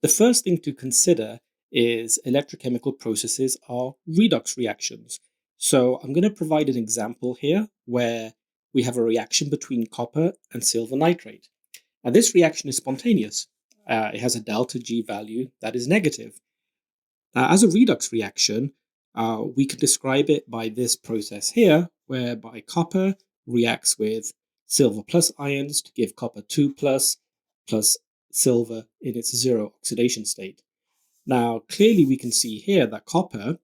The first thing to consider is electrochemical processes are redox reactions. So I'm going to provide an example here where we have a reaction between copper and silver nitrate. Now this reaction is spontaneous. It has a delta G value that is negative. As a redox reaction, we can describe it by this process here, whereby copper reacts with silver plus ions to give copper 2 plus silver in its zero oxidation state. Now, clearly we can see here that copper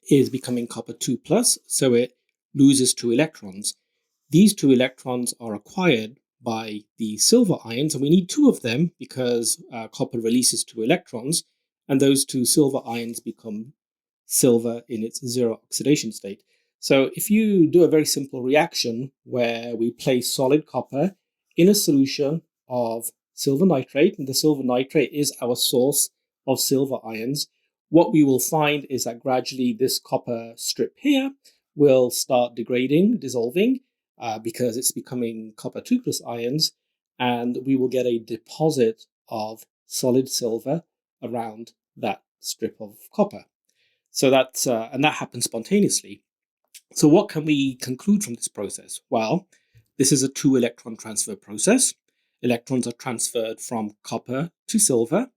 is becoming copper 2 plus, so it loses 2 electrons. These 2 electrons are acquired by the silver ions, and we need 2 of them because copper releases 2 electrons, and those 2 silver ions become silver in its zero oxidation state. So if you do a very simple reaction where we place solid copper in a solution of silver nitrate, and the silver nitrate is our source of silver ions, what we will find is that gradually this copper strip here will start degrading, dissolving, because it's becoming copper 2 plus ions, and we will get a deposit of solid silver around that strip of copper. So and that happens spontaneously. So what can we conclude from this process? Well, this is a 2-electron transfer process. Electrons are transferred from copper to silver.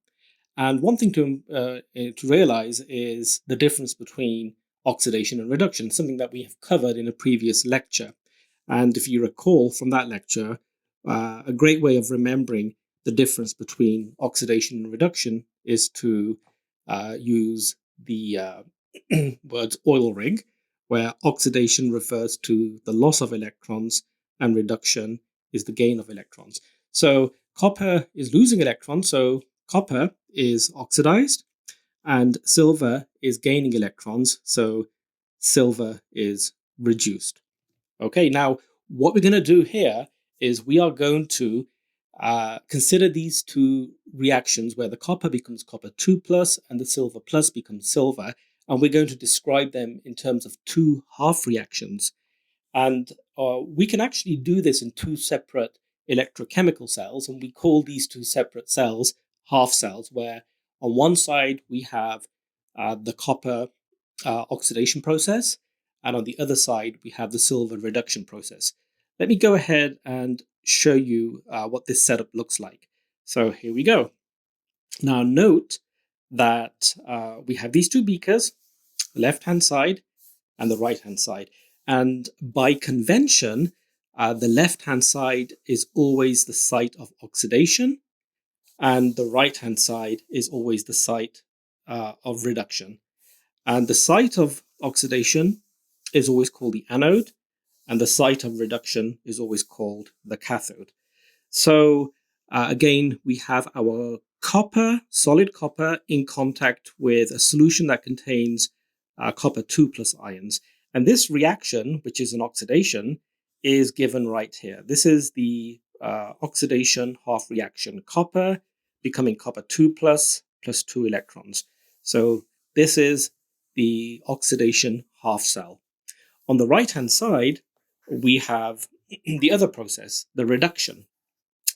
And one thing to realize is the difference between oxidation and reduction, something that we have covered in a previous lecture. And if you recall from that lecture, a great way of remembering the difference between oxidation and reduction is to use the words oil rig, where oxidation refers to the loss of electrons and reduction is the gain of electrons. So copper is losing electrons, so copper is oxidized, and silver is gaining electrons, so silver is reduced. Okay, now what we're going to do here is we are going to consider these two reactions where the copper becomes copper 2 plus and the silver plus becomes silver, and we're going to describe them in terms of two half reactions. And we can actually do this in two separate electrochemical cells, and we call these two separate cells half cells, where on one side we have the copper oxidation process, and on the other side we have the silver reduction process. Let me go ahead and show you what this setup looks like. So here we go. Now note that we have these two beakers, the left-hand side and the right-hand side. And by convention, the left-hand side is always the site of oxidation, and the right-hand side is always the site of reduction. And the site of oxidation is always called the anode, and the site of reduction is always called the cathode. So again, we have our copper, solid copper, in contact with a solution that contains copper 2 plus ions. And this reaction, which is an oxidation, is given right here. This is the oxidation half reaction, copper becoming copper 2 plus 2 electrons. So this is the oxidation half cell. On the right-hand side, we have the other process, the reduction.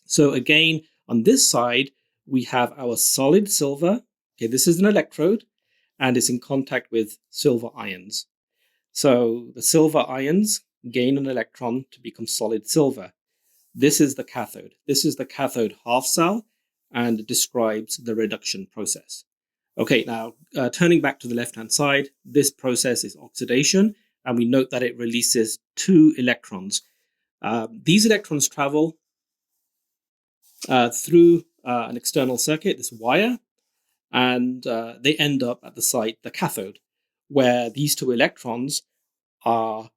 So again, on this side, we have our solid silver. Okay, this is an electrode, and it's in contact with silver ions. So the silver ions gain an electron to become solid silver. This is the cathode. This is the cathode half cell, and it describes the reduction process. Okay, now turning back to the left-hand side, this process is oxidation, and we note that it releases 2 electrons. These electrons travel through an external circuit, this wire, and they end up at the site, the cathode, where these 2 electrons are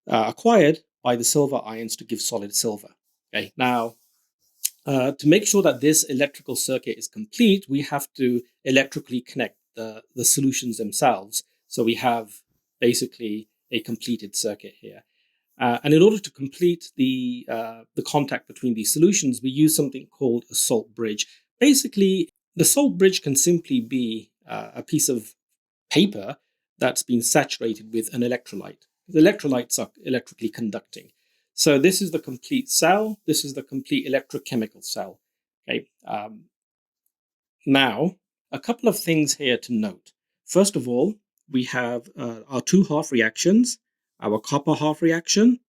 acquired by the silver ions to give solid silver. Okay, now to make sure that this electrical circuit is complete, we have to electrically connect the solutions themselves. So we have basically a completed circuit here. And in order to complete the contact between these solutions, we use something called a salt bridge. Basically, the salt bridge can simply be a piece of paper that's been saturated with an electrolyte. The electrolytes are electrically conducting. So this is the complete cell. This is the complete electrochemical cell. Okay. Now, a couple of things here to note. First of all, we have our two half reactions, our copper half reaction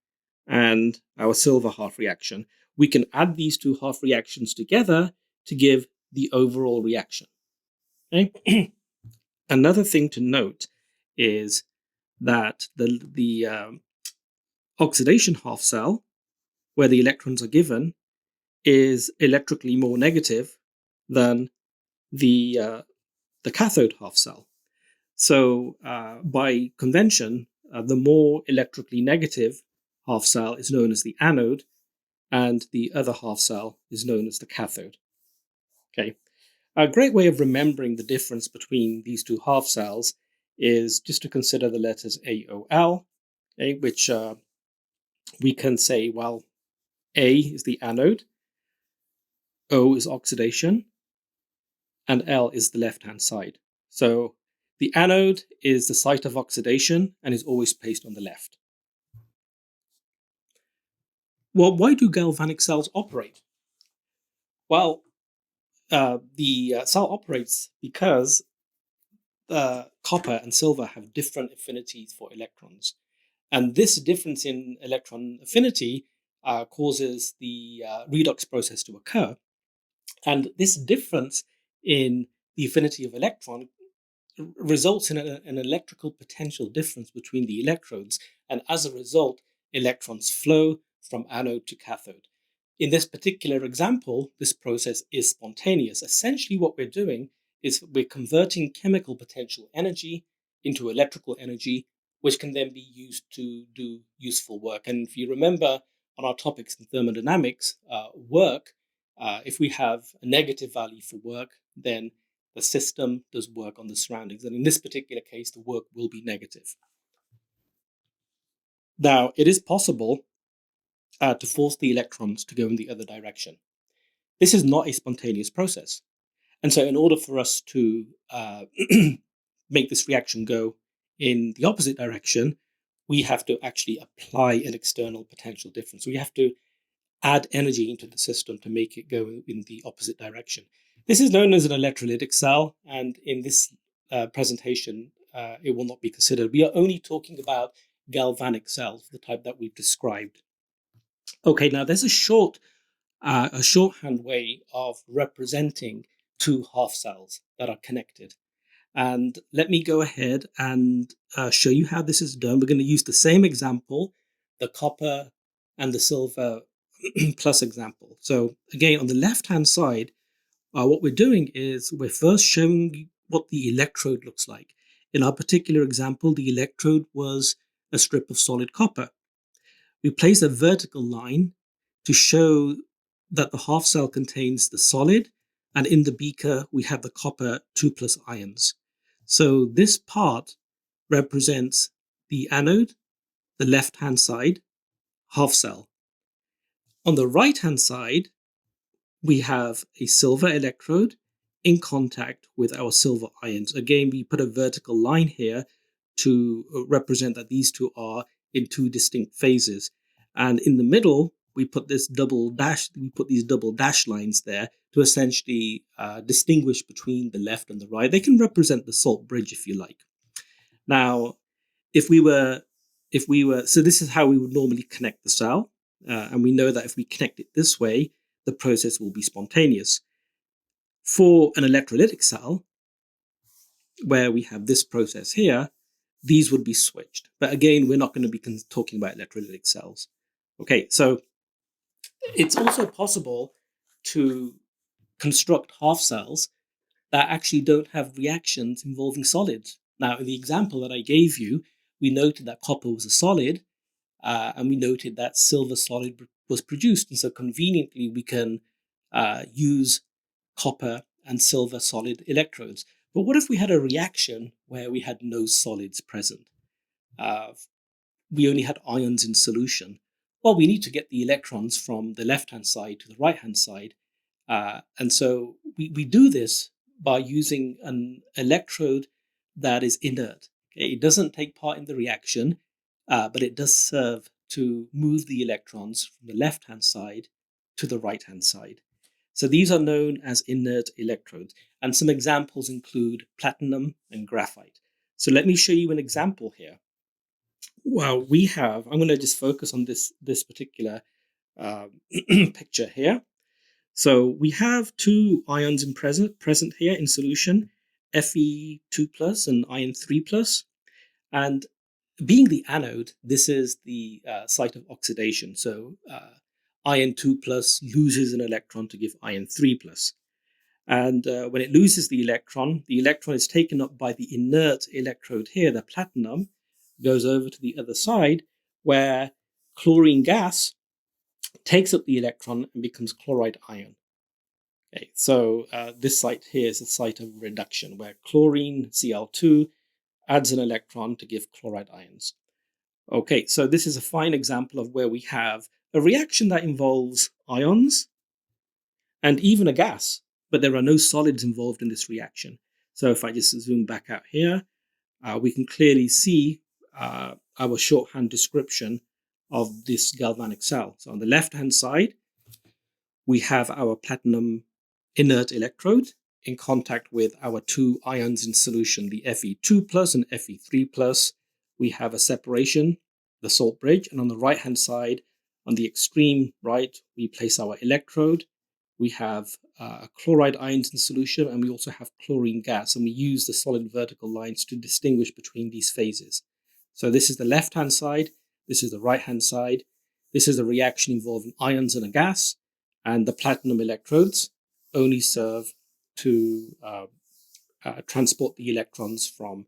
and our silver half reaction. We can add these two half reactions together to give the overall reaction. Okay? Another thing to note is that the oxidation half cell, where the electrons are given, is electrically more negative than the cathode half cell. So by convention, the more electrically negative half cell is known as the anode, and the other half cell is known as the cathode. Okay, a great way of remembering the difference between these two half cells is just to consider the letters AOL, okay, which we can say, well, A is the anode, O is oxidation, and L is the left-hand side. So the anode is the site of oxidation and is always placed on the left. Well, why do galvanic cells operate? Well, the cell operates because copper and silver have different affinities for electrons. And this difference in electron affinity causes the redox process to occur. And this difference in the affinity of electron results in an electrical potential difference between the electrodes. And as a result, electrons flow from anode to cathode. In this particular example, this process is spontaneous. Essentially, what we're doing is we're converting chemical potential energy into electrical energy, which can then be used to do useful work. And if you remember on our topics in thermodynamics, work, if we have a negative value for work, then the system does work on the surroundings. And in this particular case, the work will be negative. Now, it is possible to force the electrons to go in the other direction. This is not a spontaneous process. And so in order for us to make this reaction go in the opposite direction, we have to actually apply an external potential difference. We have to add energy into the system to make it go in the opposite direction. This is known as an electrolytic cell, and in this presentation, it will not be considered. We are only talking about galvanic cells, the type that we've described. Okay, now there's a shorthand way of representing two half cells that are connected. And let me go ahead and show you how this is done. We're going to use the same example, the copper and the silver plus example. So again, on the left-hand side, what we're doing is we're first showing what the electrode looks like. In our particular example, the electrode was a strip of solid copper. We place a vertical line to show that the half cell contains the solid, and in the beaker, we have the copper 2+ ions. So this part represents the anode, the left-hand side, half cell. On the right-hand side, we have a silver electrode in contact with our silver ions. Again, we put a vertical line here to represent that these two are in two distinct phases. And in the middle, we put these double dash lines there to essentially distinguish between the left and the right. They can represent the salt bridge if you like. Now, so this is how we would normally connect the cell. And we know that if we connect it this way, the process will be spontaneous. For an electrolytic cell, where we have this process here, these would be switched. But again, we're not going to be talking about electrolytic cells. Okay, so it's also possible to construct half cells that actually don't have reactions involving solids. Now, in the example that I gave you, we noted that copper was a solid, and we noted that silver solid was produced. And so conveniently, we can use copper and silver solid electrodes. But what if we had a reaction where we had no solids present? We only had ions in solution. Well, we need to get the electrons from the left-hand side to the right-hand side. And so we do this by using an electrode that is inert. Okay? It doesn't take part in the reaction, but it does serve to move the electrons from the left-hand side to the right-hand side. So these are known as inert electrodes, and some examples include platinum and graphite. So let me show you an example here. Well, I'm going to just focus on this particular picture here. So we have two ions present here in solution, Fe2 plus and iron 3 plus. And being the anode, this is the site of oxidation. So iron 2 plus loses an electron to give iron 3 plus. And when it loses the electron is taken up by the inert electrode here, the platinum, goes over to the other side where chlorine gas takes up the electron and becomes chloride ion. Okay, so this site here is a site of reduction where chlorine, Cl2, adds an electron to give chloride ions. Okay, so this is a fine example of where we have a reaction that involves ions and even a gas, but there are no solids involved in this reaction. So if I just zoom back out here, we can clearly see our shorthand description of this galvanic cell. So on the left-hand side, we have our platinum inert electrode in contact with our two ions in solution, the Fe2 plus and Fe3 plus. We have a separation, the salt bridge, and on the right-hand side, on the extreme right, we place our electrode. We have chloride ions in solution, and we also have chlorine gas, and we use the solid vertical lines to distinguish between these phases. So this is the left-hand side, this is the right-hand side. This is a reaction involving ions and a gas, and the platinum electrodes only serve to transport the electrons from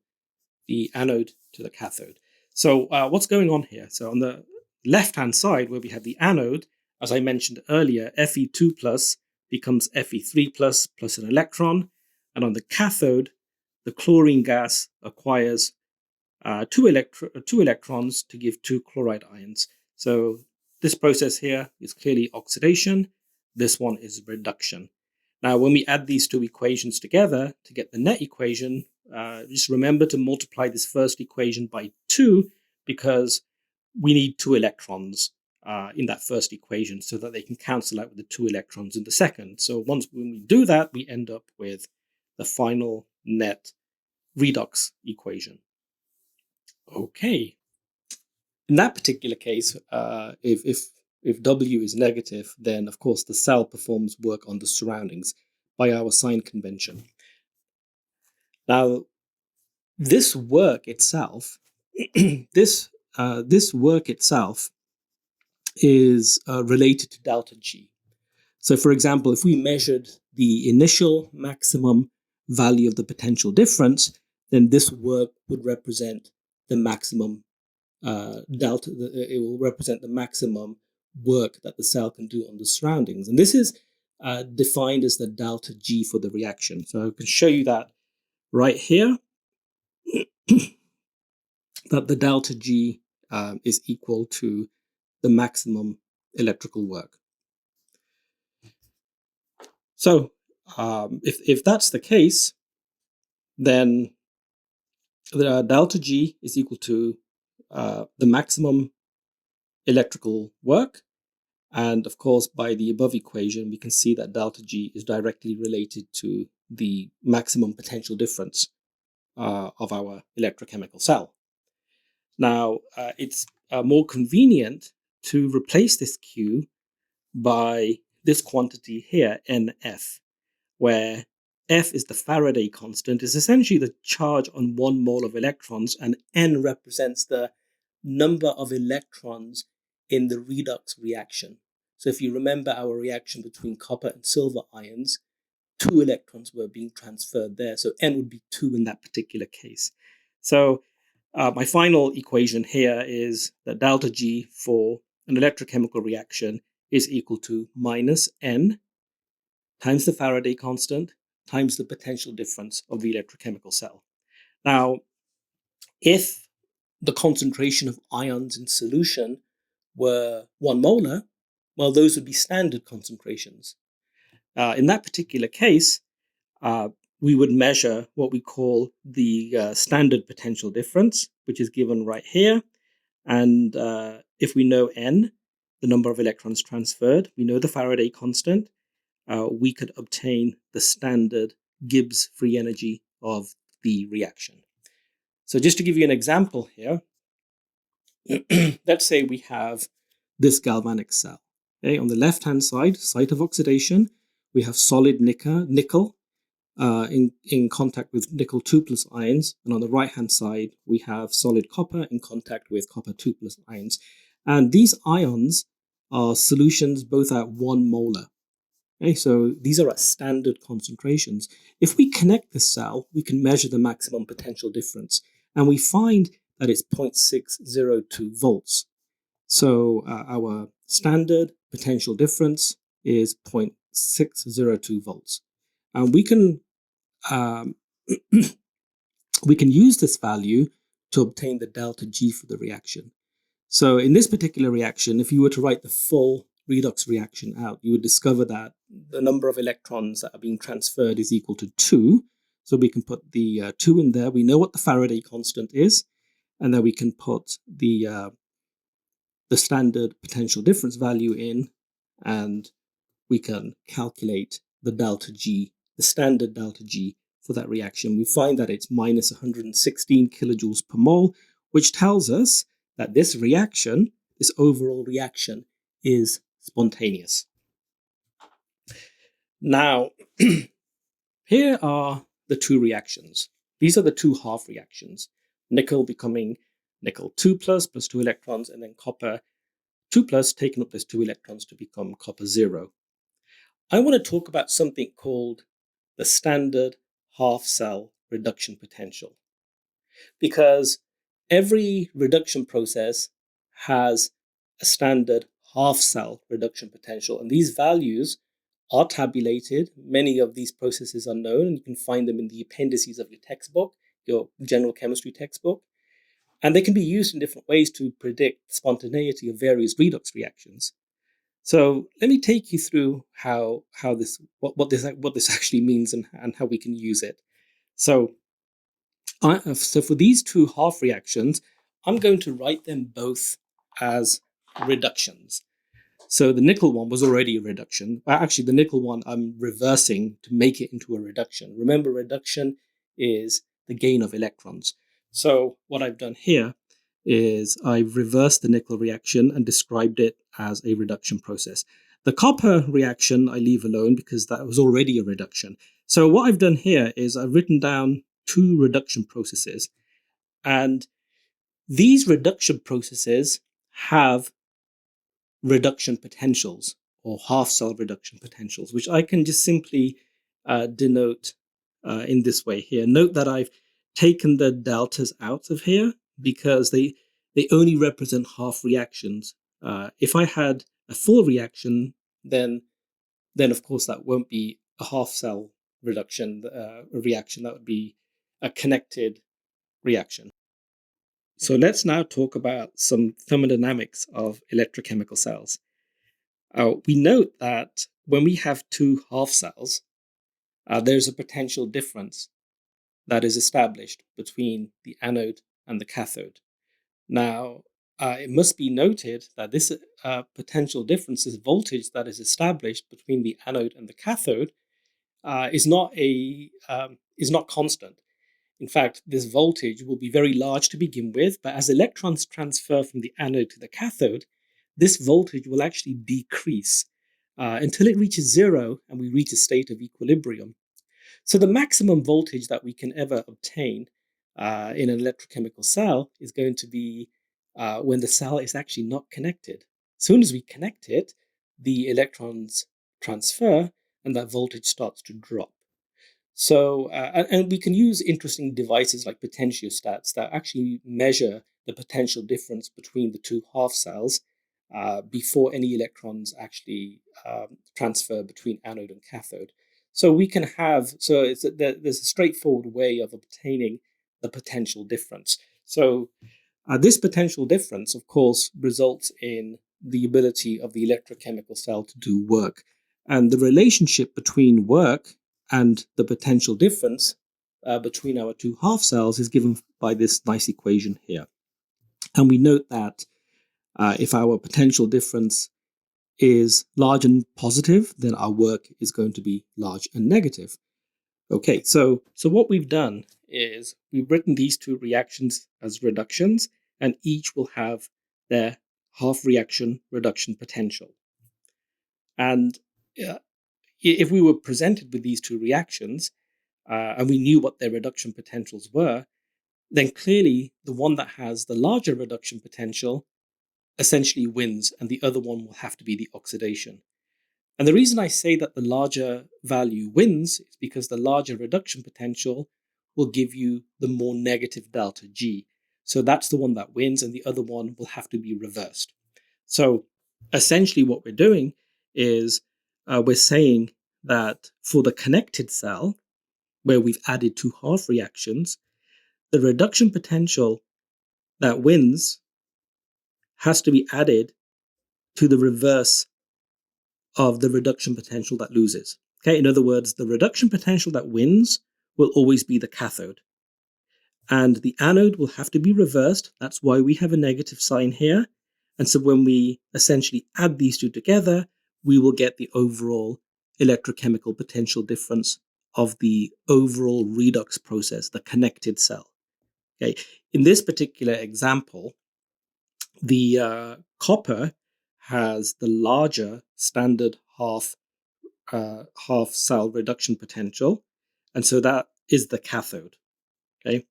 the anode to the cathode. So what's going on here? So on the left-hand side, where we have the anode, as I mentioned earlier, Fe2 plus becomes Fe3 plus an electron. And on the cathode, the chlorine gas acquires two electrons to give two chloride ions. So this process here is clearly oxidation. This one is reduction. Now, when we add these two equations together to get the net equation, just remember to multiply this first equation by 2 because we need 2 electrons in that first equation so that they can cancel out with the 2 electrons in the second. So when we do that, we end up with the final net redox equation. Okay. In that particular case, if W is negative, then of course the cell performs work on the surroundings by our sign convention. Now, this work itself, this work itself is related to delta G. So, for example, if we measured the initial maximum value of the potential difference, then this work would represent the maximum delta. It will represent the maximum work that the cell can do on the surroundings. And this is defined as the delta G for the reaction. So I can show you that right here, that the delta G is equal to the maximum electrical work. So if that's the case, then the delta G is equal to the maximum electrical work. And of course, by the above equation, we can see that delta G is directly related to the maximum potential difference of our electrochemical cell. Now, it's more convenient to replace this Q by this quantity here, NF, where F is the Faraday constant, is essentially the charge on 1 mole of electrons, and N represents the number of electrons in the redox reaction. So if you remember our reaction between copper and silver ions, 2 electrons were being transferred there. So N would be 2 in that particular case. So my final equation here is that delta G for an electrochemical reaction is equal to minus N times the Faraday constant times the potential difference of the electrochemical cell. Now, if the concentration of ions in solution were 1 molar, well, those would be standard concentrations. In that particular case, we would measure what we call the standard potential difference, which is given right here. And if we know N, the number of electrons transferred, we know the Faraday constant, we could obtain the standard Gibbs free energy of the reaction. So just to give you an example here, let's say we have this galvanic cell. Okay, on the left-hand side, site of oxidation, we have solid nickel in contact with nickel 2 plus ions. And on the right-hand side, we have solid copper in contact with copper 2 plus ions. And these ions are solutions both at 1 molar. Okay, so these are at standard concentrations. If we connect the cell, we can measure the maximum potential difference. And we find that it's 0.602 volts. So our standard potential difference is 0.602 volts. And we can use this value to obtain the delta G for the reaction. So in this particular reaction, if you were to write the full redox reaction out, you would discover that the number of electrons that are being transferred is equal to 2. So we can put the 2 in there. We know what the Faraday constant is, and then we can put the standard potential difference value in, and we can calculate the delta G, the standard delta G for that reaction. We find that it's minus 116 kilojoules per mole, which tells us that this reaction, this overall reaction, is spontaneous. Now, here are the two reactions. These are the two half reactions. Nickel becoming nickel 2 plus 2 electrons, and then copper 2 plus taking up those 2 electrons to become copper 0. I want to talk about something called the standard half cell reduction potential, because every reduction process has a standard half cell reduction potential, and these values are tabulated. Many of these processes are known, and you can find them in the appendices of your textbook, your general chemistry textbook, and they can be used in different ways to predict the spontaneity of various redox reactions. So let me take you through what this actually means and how we can use it. So for these two half reactions, I'm going to write them both as reductions. So the nickel one was already a reduction. Actually, the nickel one I'm reversing to make it into a reduction. Remember, reduction is the gain of electrons. So what I've done here is I've reversed the nickel reaction and described it as a reduction process. The copper reaction I leave alone because that was already a reduction. So what I've done here is I've written down two reduction processes, and these reduction processes have reduction potentials or half cell reduction potentials, which I can just simply denote in this way here. Note that I've taken the deltas out of here because they only represent half reactions. If I had a full reaction, then of course that won't be a half cell reduction reaction. That would be a connected reaction. So let's now talk about some thermodynamics of electrochemical cells. We note that when we have two half cells, there's a potential difference that is established between the anode and the cathode. Now, it must be noted that this potential difference, this voltage that is established between the anode and the cathode, is not constant. In fact, this voltage will be very large to begin with, but as electrons transfer from the anode to the cathode, this voltage will actually decrease until it reaches zero and we reach a state of equilibrium. So the maximum voltage that we can ever obtain in an electrochemical cell is going to be when the cell is actually not connected. As soon as we connect it, the electrons transfer and that voltage starts to drop. So, and we can use interesting devices like potentiostats that actually measure the potential difference between the two half cells before any electrons actually transfer between anode and cathode. So we can have, there's a straightforward way of obtaining the potential difference. So this potential difference, of course, results in the ability of the electrochemical cell to do work. And the relationship between work and the potential difference between our two half cells is given by this nice equation here. And we note that if our potential difference is large and positive, then our work is going to be large and negative. Okay, so what we've done is we've written these two reactions as reductions, and each will have their half reaction reduction potential. And if we were presented with these two reactions and we knew what their reduction potentials were, then clearly the one that has the larger reduction potential essentially wins, and the other one will have to be the oxidation. And the reason I say that the larger value wins is because the larger reduction potential will give you the more negative delta G. So that's the one that wins, and the other one will have to be reversed. So essentially what we're doing is we're saying that for the connected cell, where we've added two half reactions, the reduction potential that wins has to be added to the reverse of the reduction potential that loses. Okay, in other words, the reduction potential that wins will always be the cathode. And the anode will have to be reversed. That's why we have a negative sign here. And so when we essentially add these two together, we will get the overall electrochemical potential difference of the overall redox process, the connected cell. Okay, in this particular example, the copper has the larger standard half cell reduction potential, and so that is the cathode. Okay,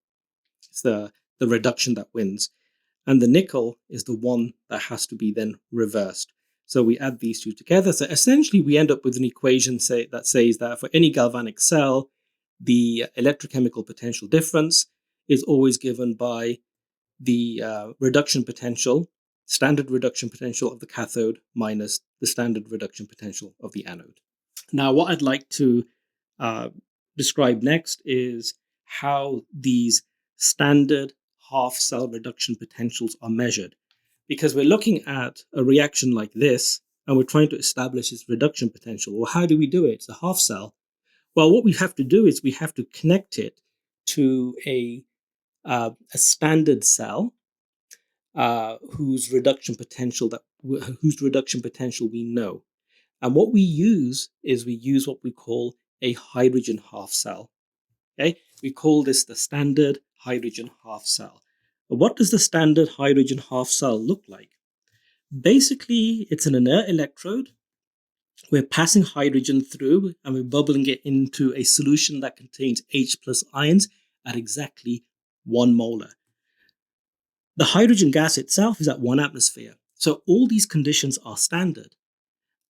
it's the reduction that wins, and the nickel is the one that has to be then reversed. So we add these two together. So essentially, we end up with an equation that says that for any galvanic cell, the electrochemical potential difference is always given by the reduction potential, standard reduction potential of the cathode minus the standard reduction potential of the anode. Now, what I'd like to describe next is how these standard half cell reduction potentials are measured. Because we're looking at a reaction like this, and we're trying to establish its reduction potential. Well, how do we do it? It's a half cell. Well, what we have to do is we have to connect it to a standard cell whose reduction potential we know. And what we use is we use what we call a hydrogen half cell. Okay, we call this the standard hydrogen half cell. What does the standard hydrogen half cell look like? Basically, it's an inert electrode. We're passing hydrogen through and we're bubbling it into a solution that contains H plus ions at exactly 1 molar. The hydrogen gas itself is at 1 atmosphere. So all these conditions are standard.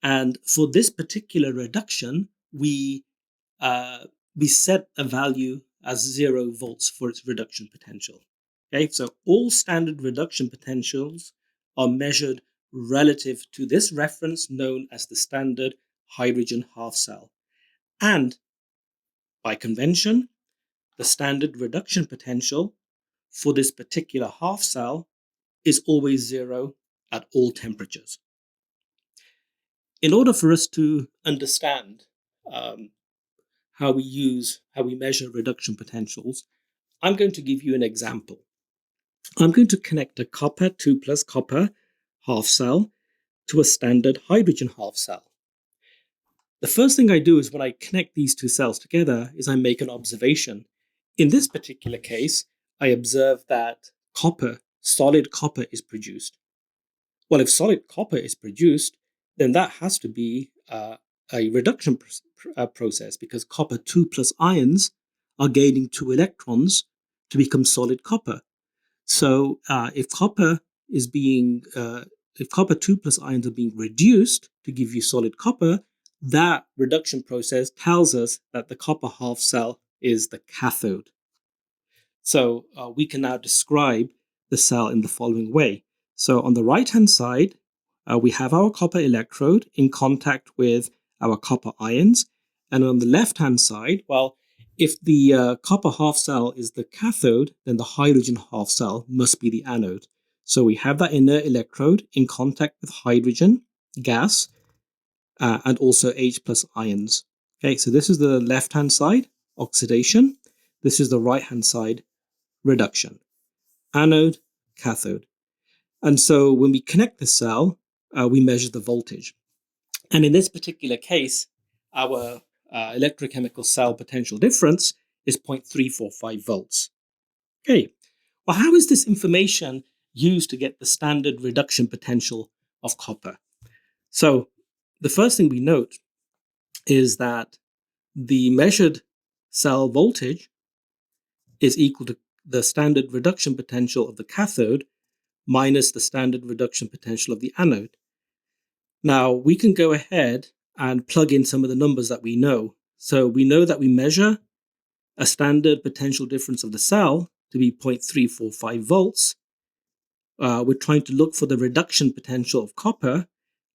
And for this particular reduction, we set a value as 0 volts for its reduction potential. Okay, so all standard reduction potentials are measured relative to this reference known as the standard hydrogen half cell. And by convention, the standard reduction potential for this particular half cell is always 0 at all temperatures. In order for us to understand how we measure reduction potentials, I'm going to give you an example. I'm going to connect a copper 2 plus copper half cell to a standard hydrogen half cell. The first thing I do is when I connect these two cells together is I make an observation. In this particular case, I observe that solid copper is produced. Well, if solid copper is produced, then that has to be a reduction process because copper 2 plus ions are gaining 2 electrons to become solid copper. So if copper 2 plus ions are being reduced to give you solid copper, that reduction process tells us that the copper half cell is the cathode. So we can now describe the cell in the following way. So on the right-hand side, we have our copper electrode in contact with our copper ions. And on the left-hand side, well, if the copper half cell is the cathode, then the hydrogen half cell must be the anode. So we have that inert electrode in contact with hydrogen gas and also H plus ions. Okay, so this is the left-hand side, oxidation. This is the right-hand side, reduction. Anode, cathode. And so when we connect the cell, we measure the voltage. And in this particular case, our electrochemical cell potential difference is 0.345 volts. Okay, well, how is this information used to get the standard reduction potential of copper? So the first thing we note is that the measured cell voltage is equal to the standard reduction potential of the cathode minus the standard reduction potential of the anode. Now, we can go ahead and plug in some of the numbers that we know. So we know that we measure a standard potential difference of the cell to be 0.345 volts. We're trying to look for the reduction potential of copper,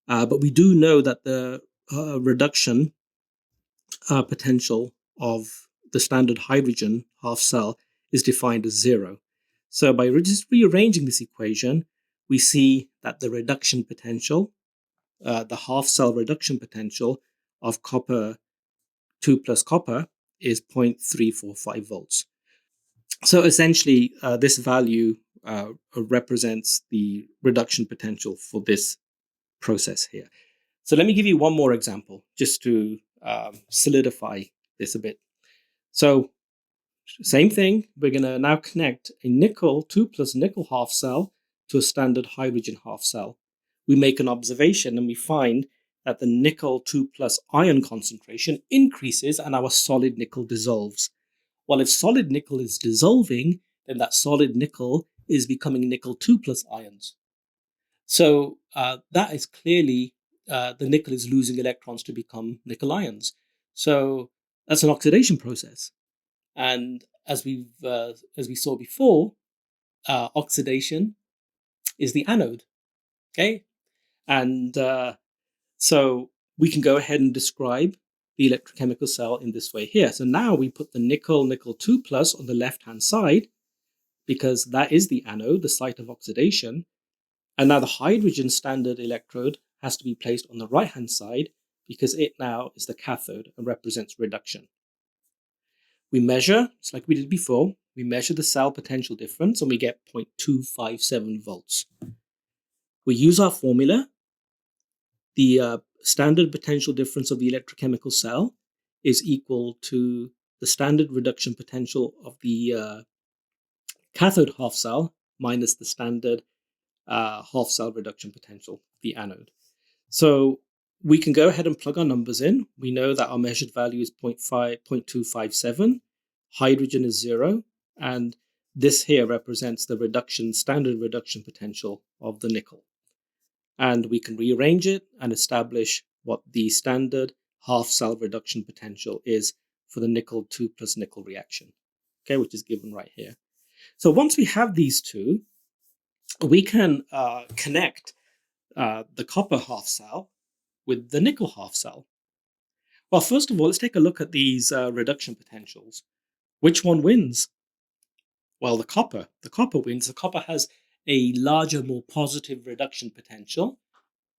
but we do know that the reduction potential of the standard hydrogen half cell is defined as 0. So by just rearranging this equation, we see that the reduction potential, the half cell reduction potential of copper 2 plus copper is 0.345 volts. So essentially, this value represents the reduction potential for this process here. So let me give you one more example just to solidify this a bit. So same thing, we're going to now connect a nickel 2 plus nickel half cell to a standard hydrogen half cell. We make an observation and we find that the nickel 2 plus ion concentration increases and our solid nickel dissolves. Well, if solid nickel is dissolving, then that solid nickel is becoming nickel 2 plus ions. So that is clearly the nickel is losing electrons to become nickel ions. So that's an oxidation process. And as we saw before, oxidation is the anode. Okay, and so we can go ahead and describe the electrochemical cell in this way here. So now we put the nickel 2 plus on the left-hand side because that is the anode, the site of oxidation. And now the hydrogen standard electrode has to be placed on the right-hand side because it now is the cathode and represents reduction. We measure, it's like we did before, we measure the cell potential difference and we get 0.257 volts. We use our formula. The standard potential difference of the electrochemical cell is equal to the standard reduction potential of the cathode half cell minus the standard half cell reduction potential, the anode. So we can go ahead and plug our numbers in. We know that our measured value is 0.257. Hydrogen is 0. And this here represents the standard reduction potential of the nickel. And we can rearrange it and establish what the standard half cell reduction potential is for the nickel 2 plus nickel reaction, okay, which is given right here. So once we have these two, we can connect the copper half cell with the nickel half cell. Well, first of all, let's take a look at these reduction potentials. Which one wins? Well, the copper. The copper wins. The copper has a larger, more positive reduction potential,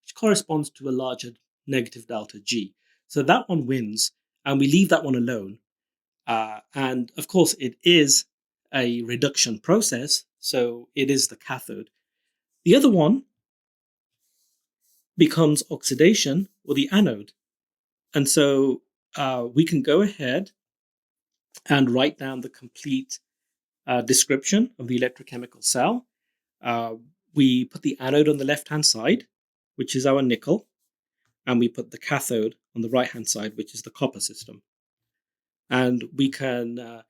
which corresponds to a larger negative delta G. So that one wins, and we leave that one alone. And of course, it is a reduction process, so it is the cathode. The other one becomes oxidation or the anode. And so we can go ahead and write down the complete description of the electrochemical cell. We put the anode on the left-hand side, which is our nickel, and we put the cathode on the right-hand side, which is the copper system. And we can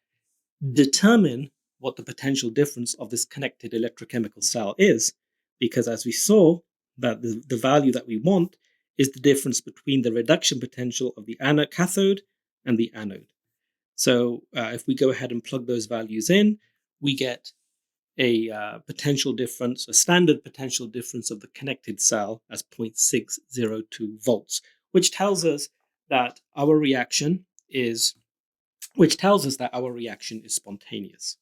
determine what the potential difference of this connected electrochemical cell is, because as we saw, that the value that we want is the difference between the reduction potential of the cathode and the anode. So if we go ahead and plug those values in, we get a potential difference, a standard potential difference of the connected cell as 0.602 volts, which tells us that our reaction is spontaneous.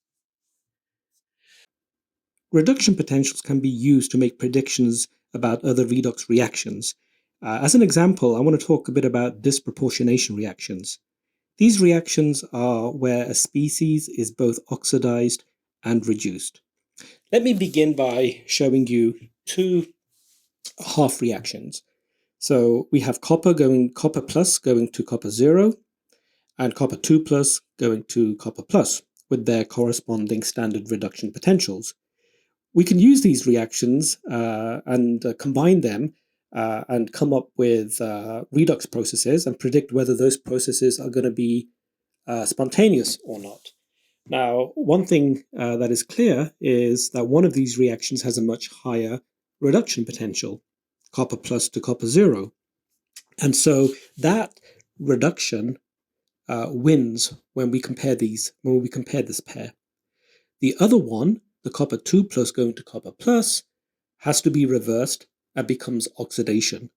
Reduction potentials can be used to make predictions about other redox reactions. As an example, I want to talk a bit about disproportionation reactions. These reactions are where a species is both oxidized and reduced. Let me begin by showing you two half reactions. So we have copper plus going to copper 0, and copper 2 plus going to copper plus with their corresponding standard reduction potentials. We can use these reactions and combine them and come up with redox processes and predict whether those processes are going to be spontaneous or not. Now, one thing that is clear is that one of these reactions has a much higher reduction potential, copper plus to copper 0. And so that reduction wins when we compare this pair. The other one, the copper 2 plus going to copper plus, has to be reversed and becomes oxidation.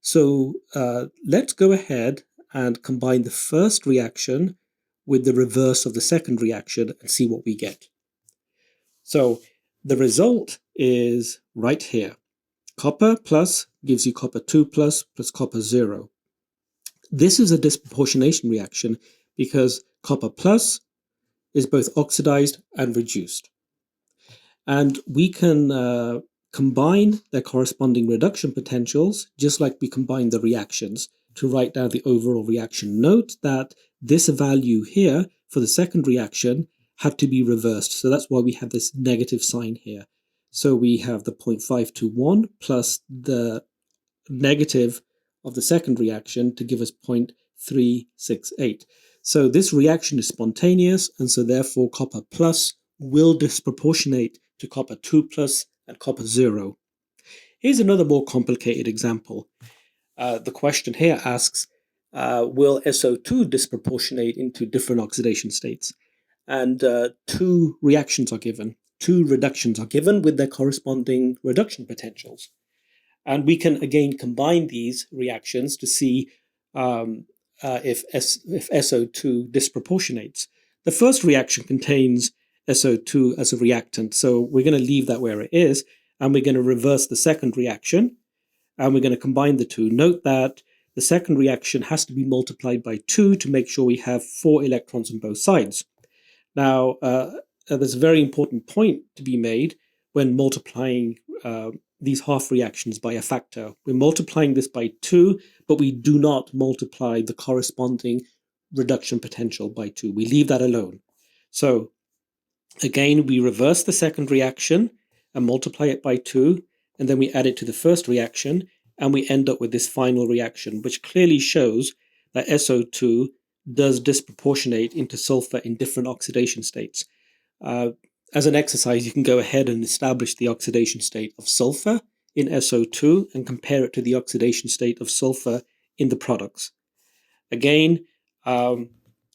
So let's go ahead and combine the first reaction with the reverse of the second reaction and see what we get. So the result is right here. Copper plus gives you copper 2 plus copper 0. This is a disproportionation reaction because copper plus is both oxidized and reduced. And we can combine their corresponding reduction potentials, just like we combine the reactions, to write down the overall reaction. Note that this value here for the second reaction had to be reversed. So that's why we have this negative sign here. So we have the 0.521 plus the negative of the second reaction to give us 0.368. So this reaction is spontaneous, and so therefore copper plus will disproportionate to copper 2 plus and copper 0. Here's another more complicated example. The question here asks, will SO2 disproportionate into different oxidation states? And two reactions are given. Two reductions are given with their corresponding reduction potentials. And we can again combine these reactions to see if SO2 disproportionates. The first reaction contains SO2 as a reactant, so we're going to leave that where it is, and we're going to reverse the second reaction, and we're going to combine the two. Note that the second reaction has to be multiplied by 2 to make sure we have 4 electrons on both sides. Now, there's a very important point to be made when multiplying these half reactions by a factor. We're multiplying this by 2, but we do not multiply the corresponding reduction potential by 2. We leave that alone. So again, we reverse the second reaction and multiply it by 2, and then we add it to the first reaction, and we end up with this final reaction, which clearly shows that SO2 does disproportionate into sulfur in different oxidation states. As an exercise, you can go ahead and establish the oxidation state of sulfur in SO2 and compare it to the oxidation state of sulfur in the products. Again,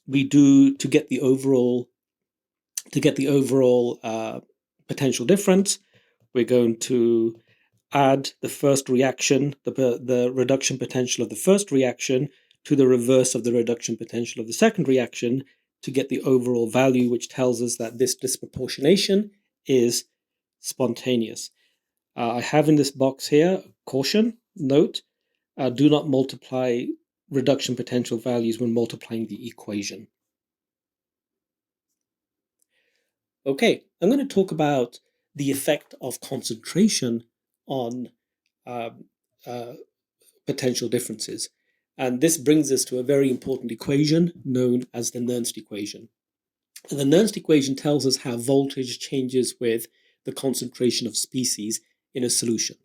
we do to get the overall potential difference. We're going to add the first reaction, the reduction potential of the first reaction, to the reverse of the reduction potential of the second reaction to get the overall value, which tells us that this disproportionation is spontaneous. I have in this box here, caution, note, do not multiply reduction potential values when multiplying the equation. Okay, I'm going to talk about the effect of concentration on potential differences. And this brings us to a very important equation known as the Nernst equation. And the Nernst equation tells us how voltage changes with the concentration of species in a solution.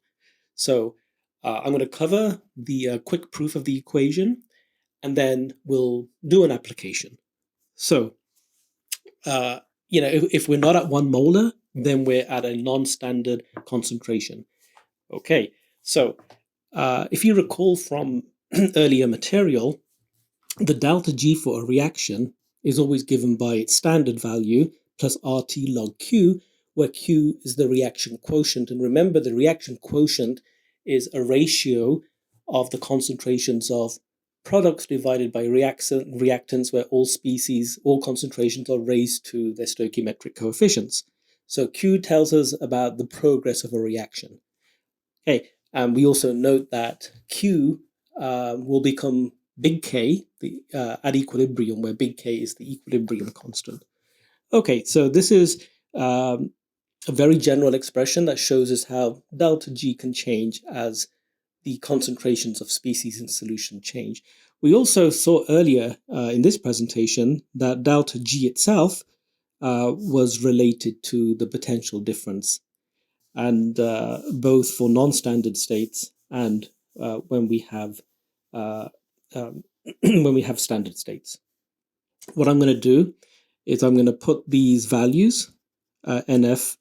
So I'm going to cover the quick proof of the equation, and then we'll do an application. So, if we're not at 1 molar, then we're at a non-standard concentration. Okay, so if you recall from earlier material, the delta G for a reaction is always given by its standard value plus RT log Q, where Q is the reaction quotient. And remember, the reaction quotient is a ratio of the concentrations of products divided by reactants, where all concentrations are raised to their stoichiometric coefficients. So Q tells us about the progress of a reaction. Okay, and we also note that Q will become big K at equilibrium, where big K is the equilibrium constant. Okay, so this is a very general expression that shows us how delta G can change as the concentrations of species in solution change. We also saw earlier in this presentation that delta G itself was related to the potential difference, and both for non-standard states and when we have when we have standard states. What I'm going to do is I'm going to put these values, NF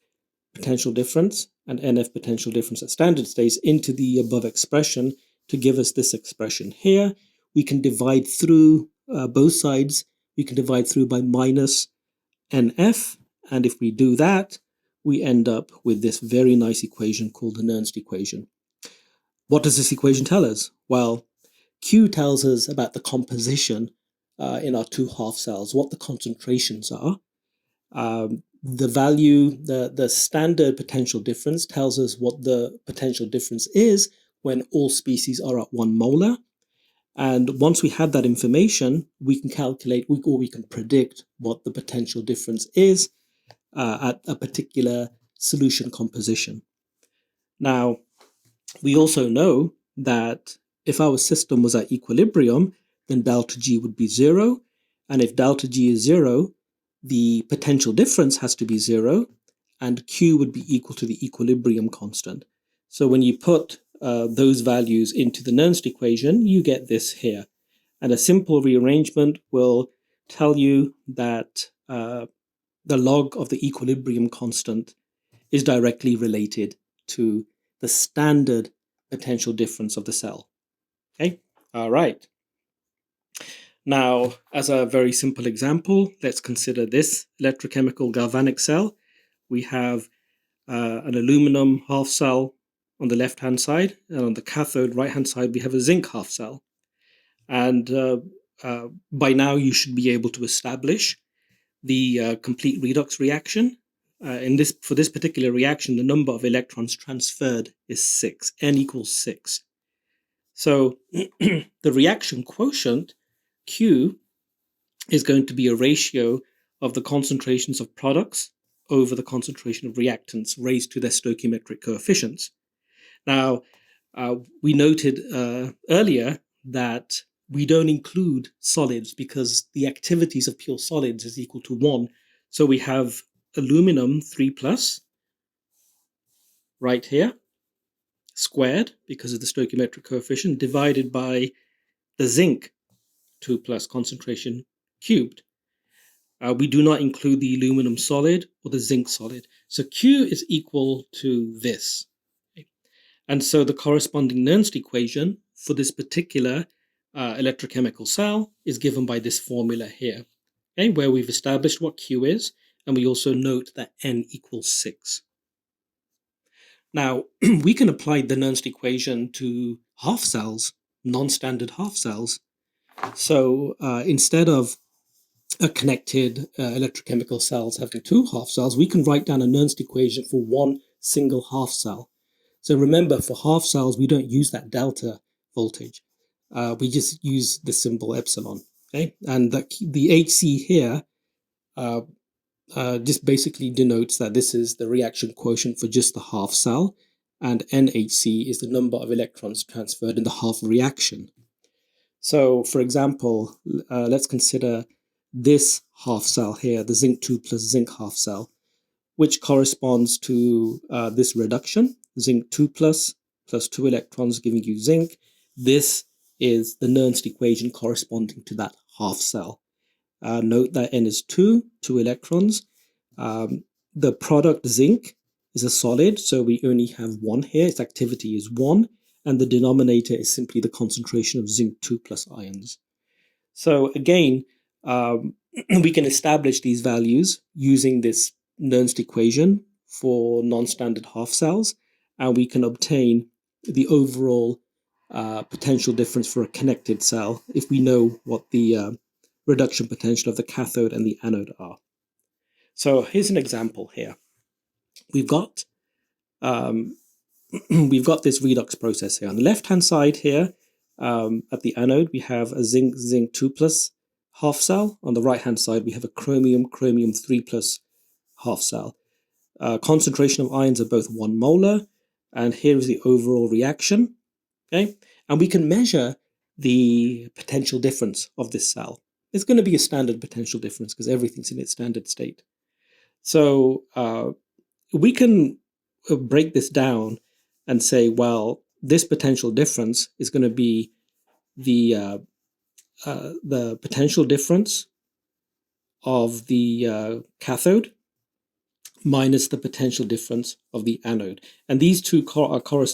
potential difference and NF potential difference at standard states, into the above expression to give us this expression here. We can divide through both sides. We can divide through by minus NF, and if we do that, we end up with this very nice equation called the Nernst equation. What does this equation tell us? Well, Q tells us about the composition in our two half cells, what the concentrations are. The value, the standard potential difference tells us what the potential difference is when all species are at 1 molar. And once we have that information, we can calculate or we can predict what the potential difference is at a particular solution composition. Now, we also know that if our system was at equilibrium, then delta G would be 0. And if delta G is 0, the potential difference has to be 0, and Q would be equal to the equilibrium constant. So when you put those values into the Nernst equation, you get this here. And a simple rearrangement will tell you that the log of the equilibrium constant is directly related to the standard potential difference of the cell. Okay, all right. Now, as a very simple example, let's consider this electrochemical galvanic cell. We have an aluminum half cell on the left-hand side, and on the cathode right-hand side, we have a zinc half cell. And by now, you should be able to establish the complete redox reaction. For this particular reaction, the number of electrons transferred is 6, n equals 6. So the reaction quotient, Q, is going to be a ratio of the concentrations of products over the concentration of reactants raised to their stoichiometric coefficients. Now, we noted earlier that we don't include solids because the activities of pure solids is equal to 1. So we have aluminum 3+ right here, squared because of the stoichiometric coefficient, divided by the zinc 2+ concentration cubed. We do not include the aluminum solid or the zinc solid. So Q is equal to this. Okay. And so the corresponding Nernst equation for this particular electrochemical cell is given by this formula here, okay, where we've established what Q is, and we also note that N equals 6. Now, we can apply the Nernst equation to half cells, non-standard half cells. So instead of a connected electrochemical cells having 2 half cells, we can write down a Nernst equation for one single half cell. So remember, for half cells, we don't use that delta voltage. We just use the symbol epsilon. Okay, and the HC here just basically denotes that this is the reaction quotient for just the half cell, and NHC is the number of electrons transferred in the half reaction. So, for example, let's consider this half cell here, the zinc 2+ zinc half cell, which corresponds to this reduction, zinc 2+ plus 2 electrons giving you zinc. This is the Nernst equation corresponding to that half cell. Note that N is 2 electrons. The product zinc is a solid, so we only have 1 here. Its activity is 1, and the denominator is simply the concentration of zinc 2+ ions. So again, we can establish these values using this Nernst equation for non-standard half cells, and we can obtain the overall potential difference for a connected cell if we know what the reduction potential of the cathode and the anode are. So here's an example here. We've got this redox process here. On the left-hand side here, at the anode, we have a zinc 2+ half cell. On the right-hand side, we have a chromium 3+ half cell. Concentration of ions are both 1 molar, and here is the overall reaction. Okay, and we can measure the potential difference of this cell. It's going to be a standard potential difference because everything's in its standard state. So we can break this down and say, well, this potential difference is going to be the potential difference of the cathode minus the potential difference of the anode, and these two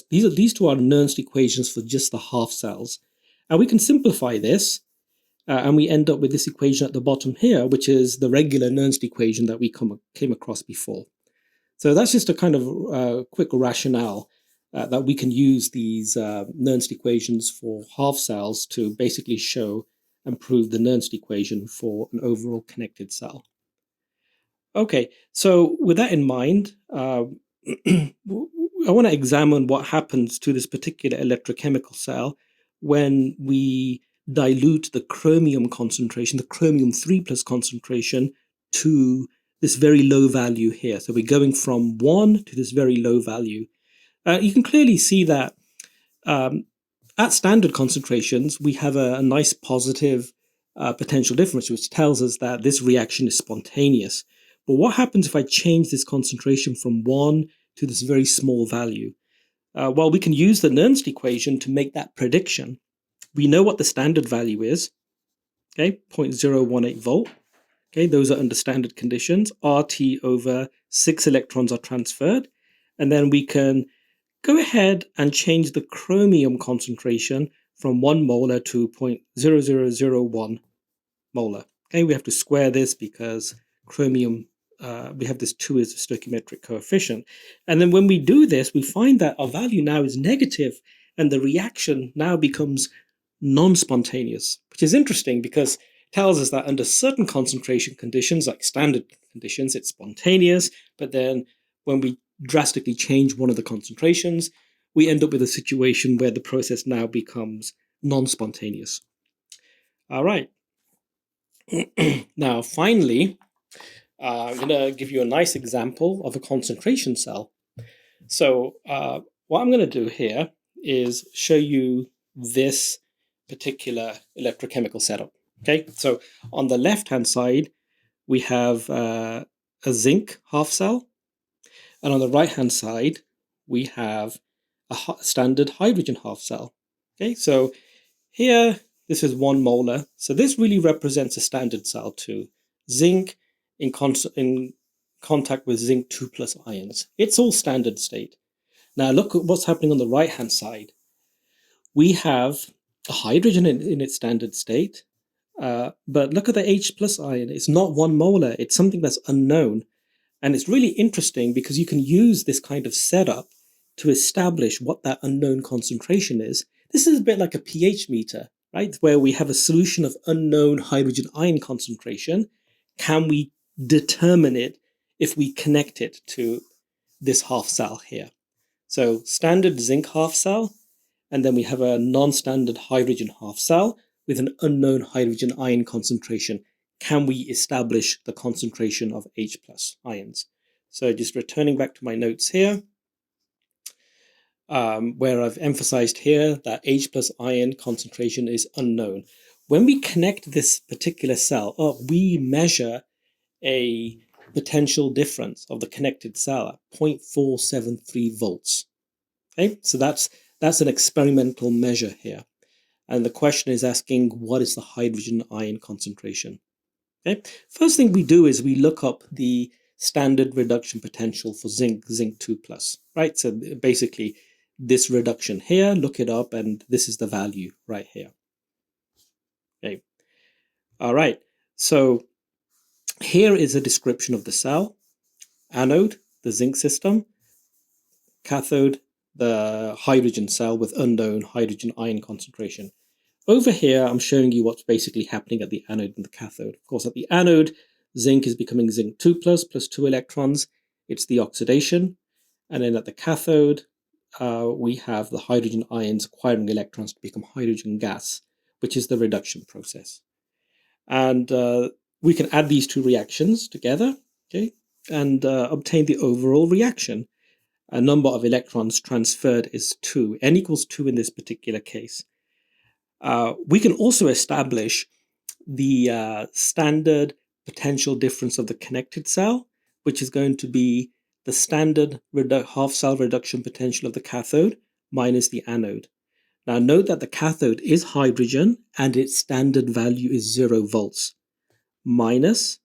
these two are Nernst equations for just the half cells, and we can simplify this, and we end up with this equation at the bottom here, which is the regular Nernst equation that we came across before. So that's just a kind of quick rationale that we can use these Nernst equations for half cells to basically show and prove the Nernst equation for an overall connected cell. Okay, so with that in mind, I want to examine what happens to this particular electrochemical cell when we dilute the chromium concentration, the chromium 3 plus concentration, to this very low value here. So we're going from 1 to this very low value. You can clearly see that at standard concentrations, we have a nice positive potential difference, which tells us that this reaction is spontaneous. But what happens if I change this concentration from 1 to this very small value? Well, we can use the Nernst equation to make that prediction. We know what the standard value is, okay, 0.018 volt. Okay, those are under standard conditions. RT over 6 electrons are transferred. And then we can go ahead and change the chromium concentration from 1 molar to 0.0001 molar. Okay, we have to square this because chromium, we have this 2 as a stoichiometric coefficient. And then when we do this, we find that our value now is negative, and the reaction now becomes non-spontaneous, which is interesting because it tells us that under certain concentration conditions, like standard conditions, it's spontaneous. But then when we drastically change one of the concentrations, we end up with a situation where the process now becomes non-spontaneous. All right. Now, finally, I'm going to give you a nice example of a concentration cell. So what I'm going to do here is show you this particular electrochemical setup. Okay, so on the left-hand side, we have a zinc half cell. And on the right-hand side, we have a standard hydrogen half cell. Okay, so here, this is 1 molar. So this really represents a standard cell too. Zinc in contact with zinc 2 plus ions. It's all standard state. Now look at what's happening on the right-hand side. We have a hydrogen in its standard state, but look at the H plus ion. It's not 1 molar. It's something that's unknown. And it's really interesting because you can use this kind of setup to establish what that unknown concentration is. This is a bit like a pH meter, right? Where we have a solution of unknown hydrogen ion concentration. Can we determine it if we connect it to this half cell here? So standard zinc half cell, and then we have a non-standard hydrogen half cell with an unknown hydrogen ion concentration. Can we establish the concentration of H plus ions? So just returning back to my notes here, where I've emphasized here that H plus ion concentration is unknown. When we connect this particular cell up, we measure a potential difference of the connected cell at 0.473 volts. Okay, so that's an experimental measure here. And the question is asking, what is the hydrogen ion concentration? Okay. First thing we do is we look up the standard reduction potential for zinc 2 plus, right? So basically this reduction here, look it up, and this is the value right here. Okay. All right. So here is a description of the cell. Anode, the zinc system. Cathode, the hydrogen cell with unknown hydrogen ion concentration. Over here, I'm showing you what's basically happening at the anode and the cathode. Of course, at the anode, zinc is becoming zinc 2 plus 2 electrons. It's the oxidation. And then at the cathode, we have the hydrogen ions acquiring electrons to become hydrogen gas, which is the reduction process. And we can add these two reactions together, okay, and obtain the overall reaction. number of electrons transferred is 2. N equals 2 in this particular case. We can also establish the standard potential difference of the connected cell, which is going to be the standard half-cell reduction potential of the cathode minus the anode. Now note that the cathode is hydrogen and its standard value is 0 volts, minus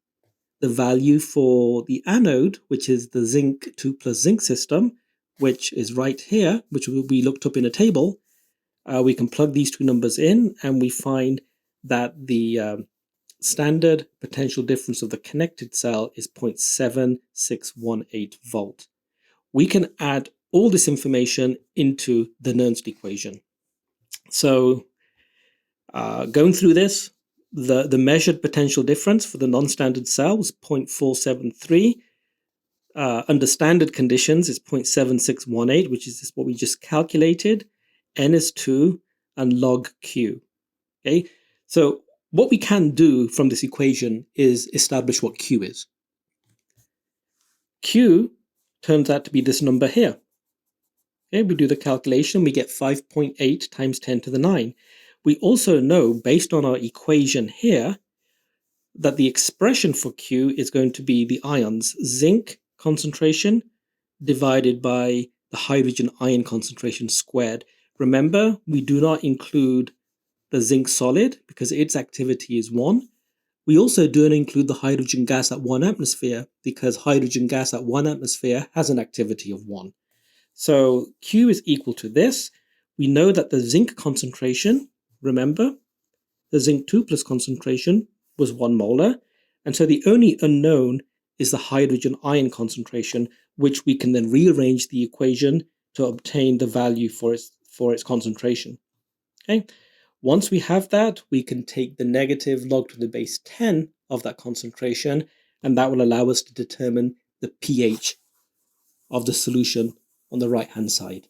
the value for the anode, which is the zinc 2 plus zinc system, which is right here, which will be looked up in a table. We can plug these two numbers in and we find that the standard potential difference of the connected cell is 0.7618 volt. We can add all this information into the Nernst equation. So going through this, the measured potential difference for the non-standard cell was 0.473. Under standard conditions, it's 0.7618, which is what we just calculated. N is 2 and log Q. Okay, so what we can do from this equation is establish what Q is. Q turns out to be this number here. Okay, we do the calculation, we get 5.8 times 10 to the 9. We also know, based on our equation here, that the expression for Q is going to be the ions zinc concentration divided by the hydrogen ion concentration squared. Remember, we do not include the zinc solid because its activity is 1. We also don't include the hydrogen gas at 1 atmosphere because hydrogen gas at 1 atmosphere has an activity of 1. So Q is equal to this. We know that the zinc concentration, remember, the zinc 2 plus concentration was 1 molar. And so the only unknown is the hydrogen ion concentration, which we can then rearrange the equation to obtain the value for its concentration. Okay. Once we have that, we can take the negative log to the base 10 of that concentration, and that will allow us to determine the pH of the solution on the right-hand side.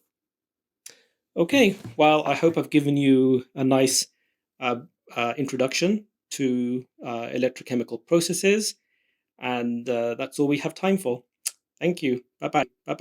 Okay, well, I hope I've given you a nice introduction to electrochemical processes, and that's all we have time for. Thank you. Bye-bye. Bye-bye.